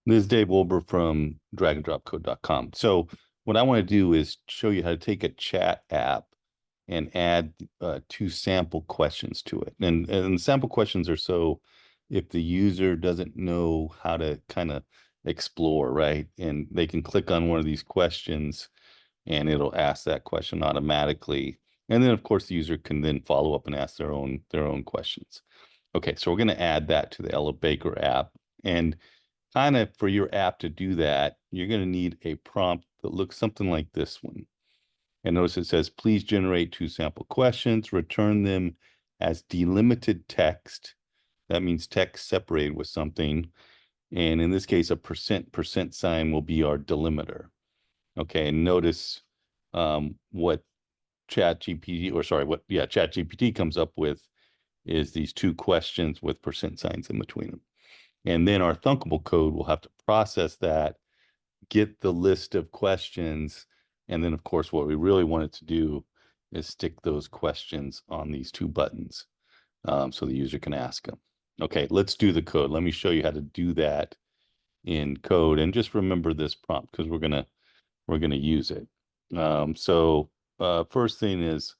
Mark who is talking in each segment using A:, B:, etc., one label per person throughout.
A: This is Dave Wolber from dragandropcode.com. So what I want to do is show you how to take a chat app and add two sample questions to it. And sample questions are so if the user doesn't know how to kind of explore, right? And they can click on one of these questions and it'll ask that question automatically. And then of course the user can then follow up and ask their own questions. Okay, so we're going to add that to the Ella Baker app. And kind of for your app to do that, you're going to need a prompt that looks something like this one. And notice it says, please generate two sample questions, return them as delimited text. That means text separated with something. And in this case, a percent sign will be our delimiter. Okay, and notice what ChatGPT comes up with is these two questions with percent signs in between them. And then our Thunkable code will have to process that, get the list of questions, and then of course what we really want it to do is stick those questions on these two buttons so the user can ask them. Okay, let's do the code. Let me show you how to do that in code, and just remember this prompt because we're gonna use it. First thing is,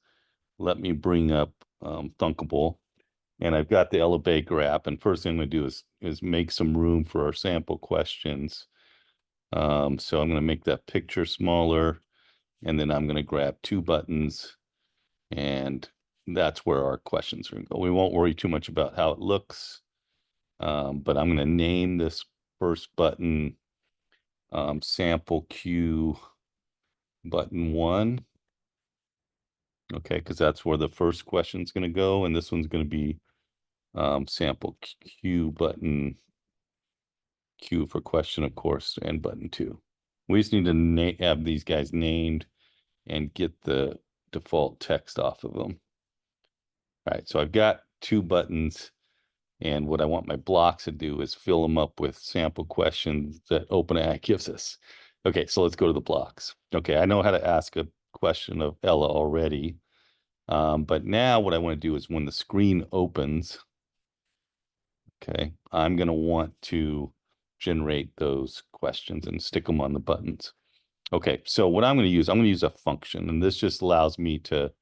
A: let me bring up Thunkable, and I've got the Ella Baker app. And first thing I'm going to do is make some room for our sample questions. So I'm going to make that picture smaller, and then I'm going to grab two buttons, and that's where our questions are going to go. We won't worry too much about how it looks, but I'm going to name this first button sample Q button 1. Okay, because that's where the first question is going to go, and this one's going to be sample Q button Q for question, of course, and button 2. We just need to have these guys named and get the default text off of them. All right, so I've got two buttons, and what I want my blocks to do is fill them up with sample questions that OpenAI gives us. Okay, so let's go to the blocks. Okay, I know how to ask a question of Ella already, but now what I want to do is when the screen opens, okay, I'm going to want to generate those questions and stick them on the buttons. Okay, so what I'm going to use a function, and this just allows me to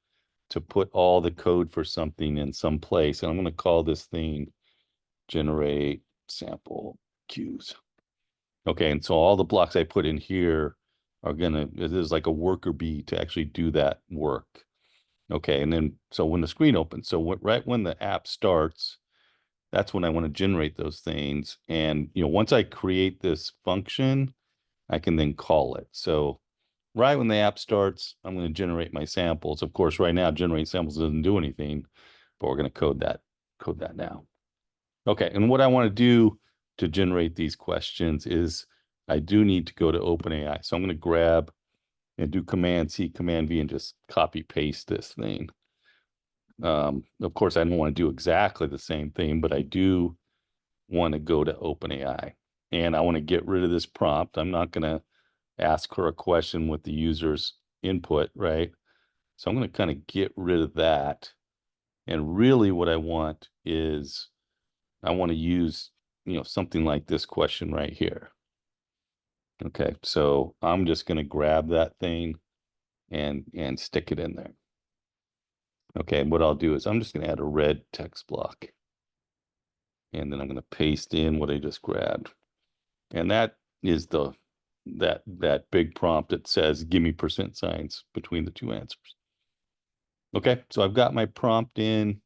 A: put all the code for something in some place. And I'm going to call this thing generate sample Qs. Okay, and so all the blocks I put in here are there's like a worker bee to actually do that work. Okay, and then so when the screen opens, so right when the app starts, that's when I want to generate those things. And once I create this function, I can then call it. So right when the app starts, I'm going to generate my samples. Of course, right now, generate samples doesn't do anything, but we're going to code that now. Okay, and what I want to do to generate these questions is I do need to go to OpenAI. So I'm going to grab and do Command C, Command V, and just copy paste this thing. Of course, I don't want to do exactly the same thing, but I do want to go to OpenAI, and I want to get rid of this prompt. I'm not going to ask her a question with the user's input, right? So I'm going to kind of get rid of that. And really what I want is I want to use, something like this question right here. Okay, so I'm just going to grab that thing and stick it in there. Okay, and what I'll do is I'm just going to add a red text block. And then I'm going to paste in what I just grabbed. And that is that big prompt that says, give me percent signs between the two answers. Okay, so I've got my prompt in.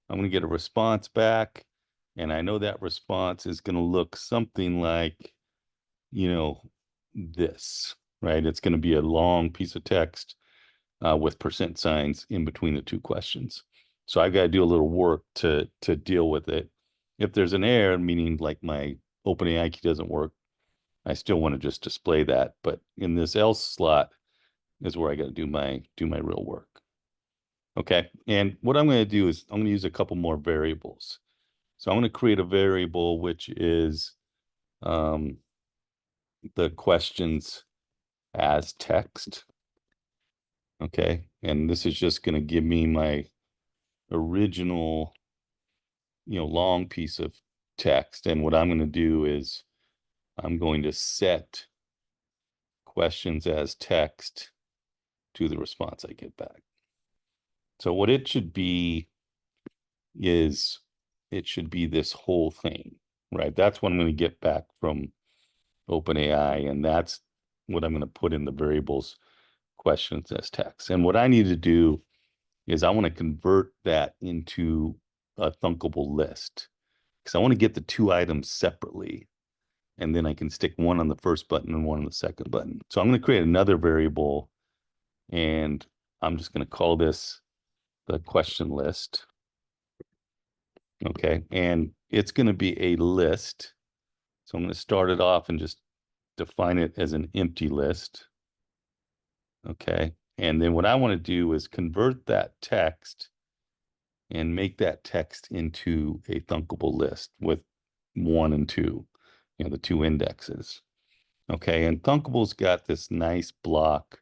A: I'm going to get a response back. And I know that response is going to look something like, this, right? It's going to be a long piece of text with percent signs in between the two questions. So I've got to do a little work to deal with it. If there's an error, meaning like my OpenAI key doesn't work, I still want to just display that. But in this else slot is where I got to do my real work. Okay, and what I'm going to do is I'm going to use a couple more variables. So I'm going to create a variable which is the questions as text. Okay, and this is just going to give me my original long piece of text. And what I'm going to do is I'm going to set questions as text to the response I get back. So what it should be is it should be this whole thing, right? That's what I'm going to get back from OpenAI, and that's what I'm going to put in the variables questions as text. And what I need to do is I want to convert that into a Thunkable list because I want to get the two items separately, and then I can stick one on the first button and one on the second button. So I'm going to create another variable, and I'm just going to call this the question list. Okay, and it's going to be a list. So I'm going to start it off and just define it as an empty list. Okay, and then what I want to do is convert that text and make that text into a Thunkable list with 1 and 2, the two indexes. Okay, and Thunkable's got this nice block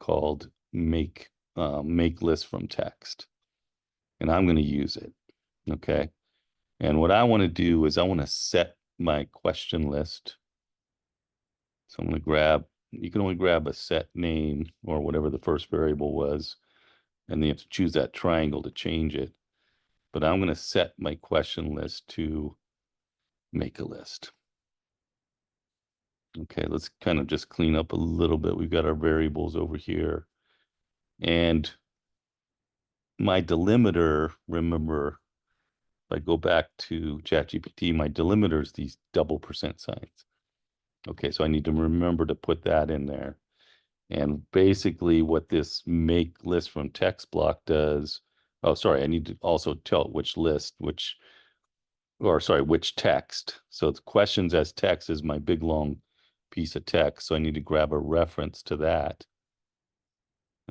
A: called make list from text, and I'm going to use it. Okay, and what I want to do is I want to set my question list. So I'm going to grab, you can only grab a set name or whatever the first variable was, and then you have to choose that triangle to change it. But I'm going to set my question list to make a list. Okay, let's kind of just clean up a little bit. We've got our variables over here. And my delimiter, remember, if I go back to ChatGPT, my delimiter is these double percent signs. Okay, so I need to remember to put that in there. And basically what this make list from text block does, oh, sorry, I need to also tell which list, which text. So it's questions as text is my big long piece of text. So I need to grab a reference to that.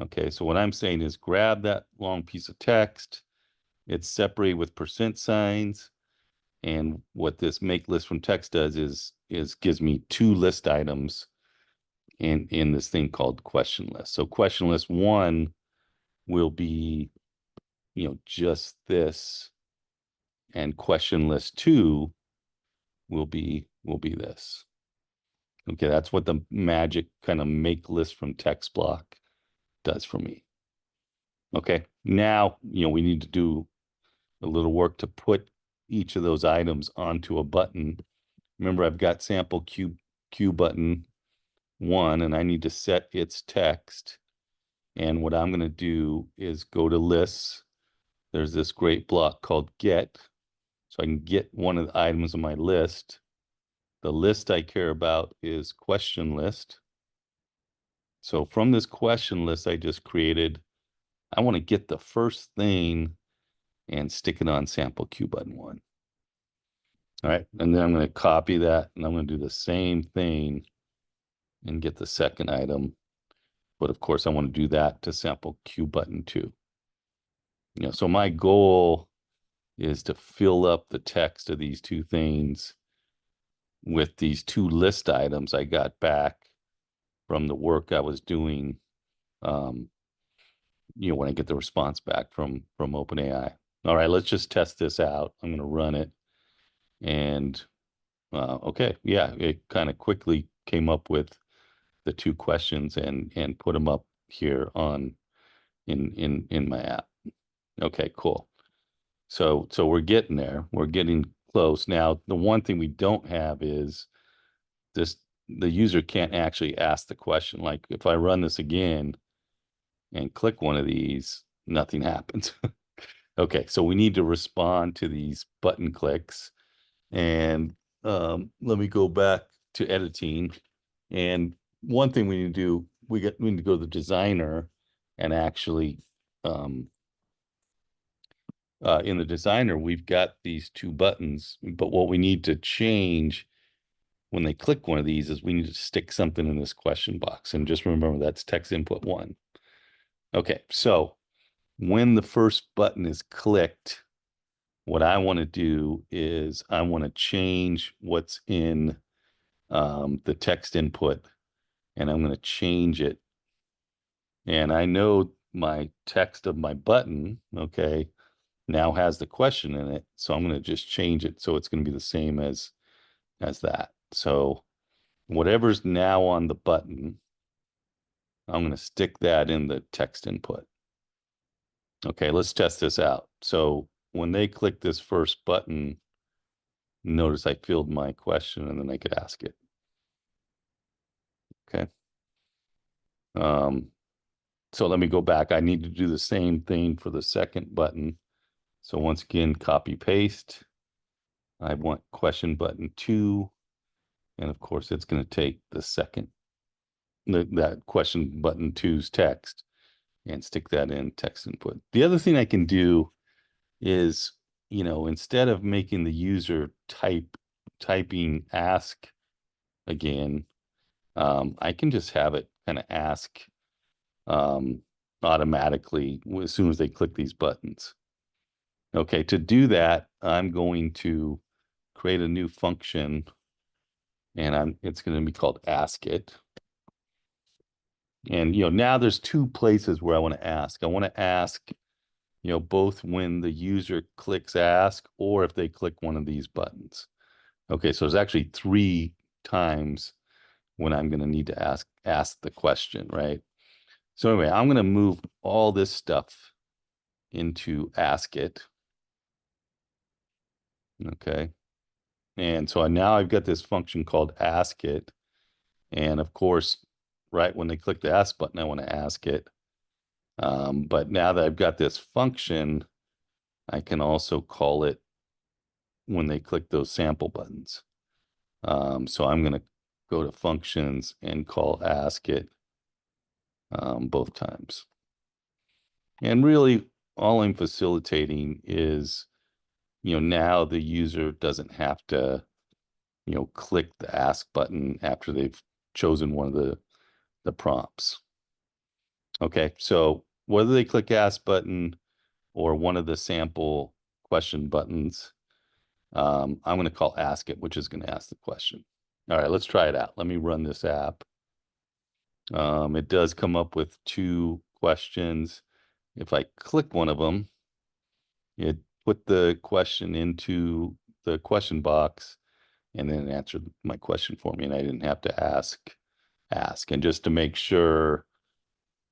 A: Okay, so what I'm saying is grab that long piece of text. It's separated with percent signs. And what this make list from text does is gives me two list items in this thing called question list. So question list 1 will be, just this, and question list 2 will be this. Okay, that's what the magic kind of make list from text block does for me. Okay, now, we need to do a little work to put each of those items onto a button. Remember, I've got sample Q button 1, and I need to set its text. And what I'm going to do is go to lists. There's this great block called get. So I can get one of the items on my list. The list I care about is question list. So from this question list I just created, I want to get the first thing and stick it on sample Q button 1. All right, and then I'm going to copy that, and I'm going to do the same thing and get the second item. But of course, I want to do that to sample Q button 2. So my goal is to fill up the text of these two things with these two list items I got back from the work I was doing, when I get the response back from OpenAI. All right, let's just test this out. I'm going to run it. And okay, yeah, it kind of quickly came up with the two questions and put them up here on in my app. Okay, cool. So we're getting there. We're getting close. Now, the one thing we don't have is the user can't actually ask the question. Like if I run this again and click one of these, nothing happens. Okay, so we need to respond to these button clicks. And let me go back to editing. And one thing we need to do, we need to go to the designer and actually in the designer, we've got these two buttons, but what we need to change when they click one of these is we need to stick something in this question box. And just remember that's text input 1. Okay, so when the first button is clicked, what I want to do is I want to change what's in the text input, and I'm going to change it. And I know my text of my button, okay, now has the question in it. So I'm going to just change it so it's going to be the same as that. So whatever's now on the button, I'm going to stick that in the text input. Okay, let's test this out. So when they click this first button, notice I filled my question and then I could ask it. Okay. So let me go back. I need to do the same thing for the second button. So once again, copy paste. I want question button 2. And of course, it's going to take the second, that question button 2's text and stick that in text input. The other thing I can do is, instead of making the user typing ask again, I can just have it kind of ask automatically as soon as they click these buttons. Okay, to do that, I'm going to create a new function, and it's going to be called ask it. And now there's 2 places where I want to ask. I want to ask, both when the user clicks ask or if they click one of these buttons. Okay, so there's actually 3 times when I'm going to need to ask the question, right? So anyway, I'm going to move all this stuff into ask it. Okay. And so now I've got this function called ask it. And of course, right when they click the ask button, I want to ask it. But now that I've got this function, I can also call it when they click those sample buttons. So I'm going to go to functions and call ask it both times. And really, all I'm facilitating is, now the user doesn't have to, click the ask button after they've chosen one of the prompts. Okay, so whether they click ask button or one of the sample question buttons, I'm going to call ask it, which is going to ask the question. All right, let's try it out. Let me run this app. It does come up with 2 questions. If I click one of them, it put the question into the question box and then it answered my question for me, and I didn't have to ask. And just to make sure,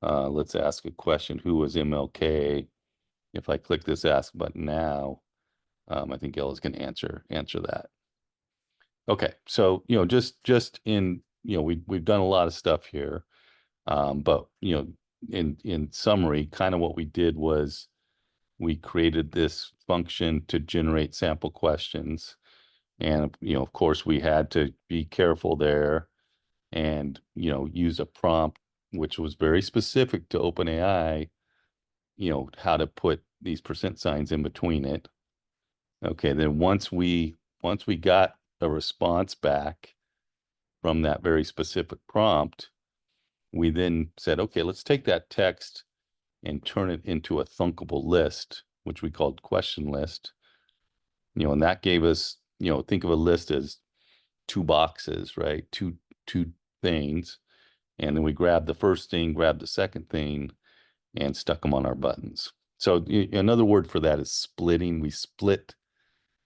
A: let's ask a question. Who was MLK? If I click this ask button now, I think Ella's going to answer that. Okay, so just in we've done a lot of stuff here, but in summary, kind of what we did was we created this function to generate sample questions, and of course we had to be careful there and use a prompt which was very specific to OpenAI, how to put these percent signs in between it. Okay, then once we got a response back from that very specific prompt, we then said, okay, let's take that text and turn it into a thunkable list, which we called question list. And that gave us, think of a list as 2 boxes, right? Two things. And then we grabbed the first thing, grabbed the second thing, and stuck them on our buttons. So another word for that is splitting. We split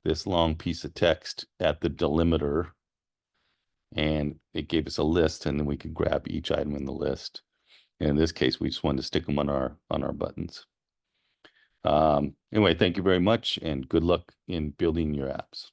A: this long piece of text at the delimiter, and it gave us a list, and then we could grab each item in the list. And in this case, we just wanted to stick them on our buttons. Anyway, thank you very much, and good luck in building your apps.